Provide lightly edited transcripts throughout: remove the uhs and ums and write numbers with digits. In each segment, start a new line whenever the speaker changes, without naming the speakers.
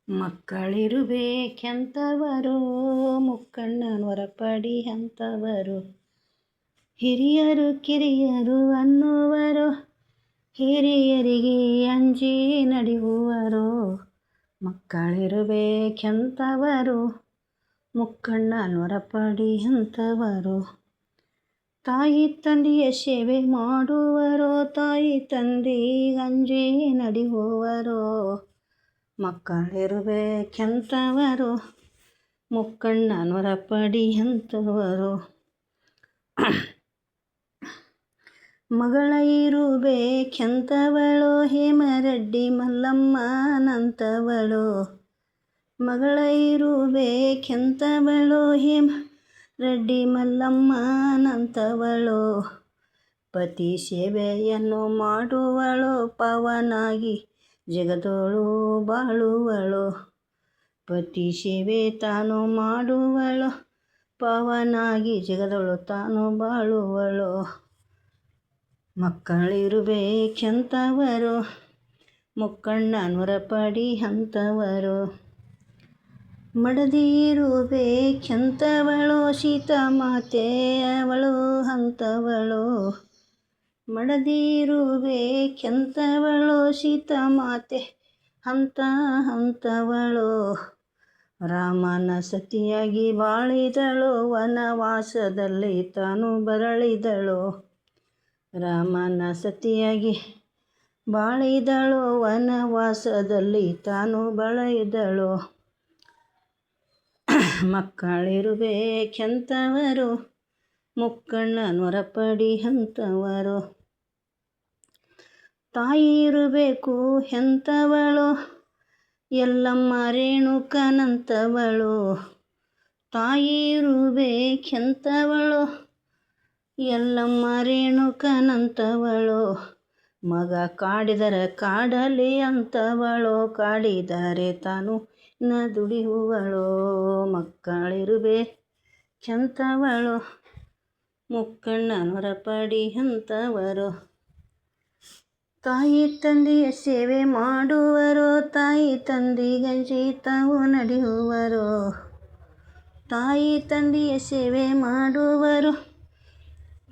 ಮಕ್ಕಳಿರಬೇಕೆಂತವರು ಮುಕ್ಕಣ್ಣನ ಹೊರಪಡಿ ಅಂತವರು, ಹಿರಿಯರು ಕಿರಿಯರು ಅನ್ನುವರು, ಹಿರಿಯರಿಗೆ ಅಂಜಿ ನಡೆಯುವರು. ಮಕ್ಕಳಿರಬೇಕೆಂತವರು ಮುಕ್ಕಣ್ಣನ ಹೊರಪಡಿ ಅಂತವರು, ತಾಯಿ ತಂದೆಯ ಸೇವೆ ಮಾಡುವರು, ತಾಯಿ ತಂದೆಗೆ ಅಂಜಿ ನಡೆಯುವರು. ಮಕ್ಕಳಿರಬೇಕೆಂತವರು ಮುಕ್ಕಣ್ಣನ ಹೊರಪಡಿ ಅಂತವರು, ಮಗಳ ಇರಬೇಕೆಂತವಳು ಹೇಮರೆಡ್ಡಿ ಮಲ್ಲಮ್ಮನಂತವಳು, ಮಗಳ ಇರಬೇಕೆಂತವಳು ಹೇಮರೆಡ್ಡಿ ಮಲ್ಲಮ್ಮನಂತವಳು, ಪತಿ ಸೇವೆಯನ್ನು ಮಾಡುವಳು ಪಾವನಾಗಿ ಜಗದೋಳು ಬಾಳುವಳು, ಪತಿ ಸೇವೆ ತಾನು ಮಾಡುವಳು ಪಾವನಾಗಿ ಜಗದೋಳು ತಾನು ಬಾಳುವಳು. ಮಕ್ಕಳಿರಬೇಕೆಂತವರು ಮುಕ್ಕಣ್ಣನ ಹೊರಪಡಿ ಅಂತವರು, ಮಡದಿ ಇರಬೇಕೆಂತವಳು ಸೀತಾಮಾತೆ ಅವಳು ಅಂತವಳು, ಮಡದಿ ಇರಬೇಕೆಂತವಳು ಸೀತಾಮಾತೆ ಅಂತವಳು, ರಾಮನ ಸತಿಯಾಗಿ ಬಾಳಿದಳು ವನವಾಸದಲ್ಲಿ ತಾನು ಬರಳಿದಳು, ರಾಮನ ಸತಿಯಾಗಿ ಬಾಳಿದಳು ವನವಾಸದಲ್ಲಿ ತಾನು ಬರಳಿದಳು. ಮಕ್ಕಳಿರಬೇಕೆಂತವರು ಮುಕ್ಕಣ್ಣನ ಹೊರಪಡಿ ಅಂತವರು, ತಾಯಿ ಇರಬೇಕು ಎಂತವಳು ಎಲ್ಲಮ್ಮ ರೇಣುಕನಂತವಳು, ತಾಯಿ ಇರಬೇಕೆಂತವಳು ಎಲ್ಲಮ್ಮ ರೇಣುಕನಂತವಳು, ಮಗ ಕಾಡಿದರೆ ಕಾಡಲಿ ಅಂತವಳು, ಕಾಡಿದರೆ ತಾನು ದುಡಿಯುವಳು. ಮಕ್ಕಳಿರಬೇಕೆಂತವಳು ಮುಕ್ಕಣ್ಣನ ಹೊರಪಡಿ ಅಂತವರು, ತಾಯಿ ತಂದೆಯ ಸೇವೆ ಮಾಡುವರು, ತಾಯಿ ತಂದೆಗಂಜಿ ತಾವು ನಡೆಯುವರು, ತಾಯಿ ತಂದೆಯ ಸೇವೆ ಮಾಡುವರು,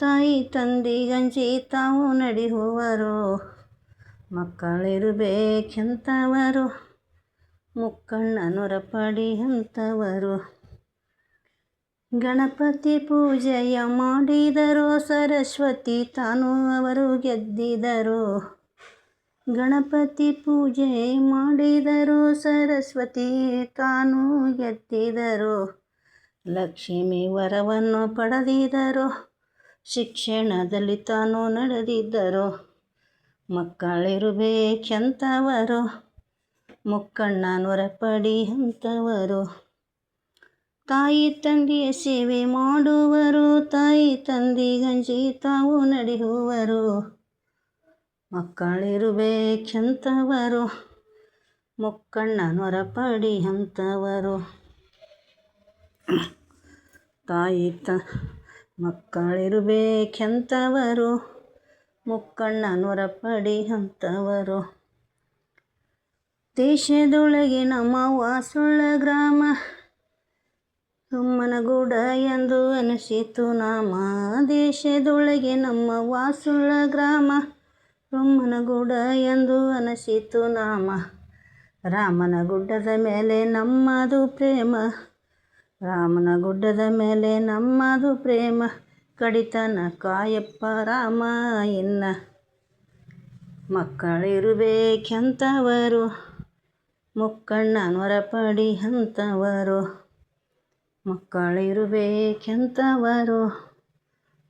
ತಾಯಿ ತಂದೆಗಂಜಿ ತಾವು ನಡೆಯುವರು. ಮಕ್ಕಳಿರಬೇಕೆಂತವರು ಮುಕ್ಕಣ್ಣನ ಹೊರಪಡಿ ಅಂತವರು, ಗಣಪತಿ ಪೂಜೆಯ ಮಾಡಿದರು ಸರಸ್ವತಿ ತಾನು ಅವರು ಗೆದ್ದಿದರು, ಗಣಪತಿ ಪೂಜೆ ಮಾಡಿದರು ಸರಸ್ವತಿ ತಾನು ಗೆದ್ದಿದರು, ಲಕ್ಷ್ಮೀ ವರವನ್ನು ಪಡೆದಿದರು ಶಿಕ್ಷಣದಲ್ಲಿ ತಾನು ನಡೆದಿದ್ದರು. ಮಕ್ಕಳಿರಬೇಕೆಂತವರು ಮುಕ್ಕಣ್ಣನ ಹೊರಪಡಿ ಅಂತವರು, ತಾಯಿ ತಂದೆಯ ಸೇವೆ ಮಾಡುವರು, ತಾಯಿ ತಂದೆಗಂಜಿ ತಾವು ನಡೆಯುವರು. ಮಕ್ಕಳಿರಬೇಕೆಂತವರು ಮುಕ್ಕಣ್ಣನ ಹೊರಪಡಿ ಅಂತವರು, ಮಕ್ಕಳಿರಬೇಕೆಂತವರು ಮುಕ್ಕಣ್ಣನ ಹೊರಪಡಿ ಅಂತವರು, ದೇಶದೊಳಗೆ ನಮ್ಮ ವಾಸುಳ್ಳ ಗ್ರಾಮ ರೊಮ್ಮನಗೂಡ ಎಂದು ಅನಿಸಿತು ನಾಮ, ದೇಶದೊಳಗೆ ನಮ್ಮ ವಾಸುಳ್ಳ ಗ್ರಾಮ ರೊಮ್ಮನಗೂಡ ಎಂದು ಅನಿಸಿತು ನಾಮ, ರಾಮನ ಗುಡ್ಡದ ಮೇಲೆ ನಮ್ಮದು ಪ್ರೇಮ, ರಾಮನ ಗುಡ್ಡದ ಮೇಲೆ ನಮ್ಮದು ಪ್ರೇಮ, ಕಡಿತನ ಕಾಯಪ್ಪ ರಾಮ ಇನ್ನ. ಮಕ್ಕಳಿರಬೇಕೆಂತವರು ಮುಕ್ಕಣ್ಣನ ಹೊರಪಡಿ ಅಂತವರು, ಮಕ್ಕಳಿರಬೇಕೆಂತವರು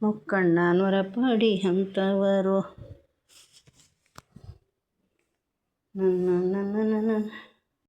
ಮುಕ್ಕಣ್ಣನ ಹೊರಪಡಿ ಅಂತವರು.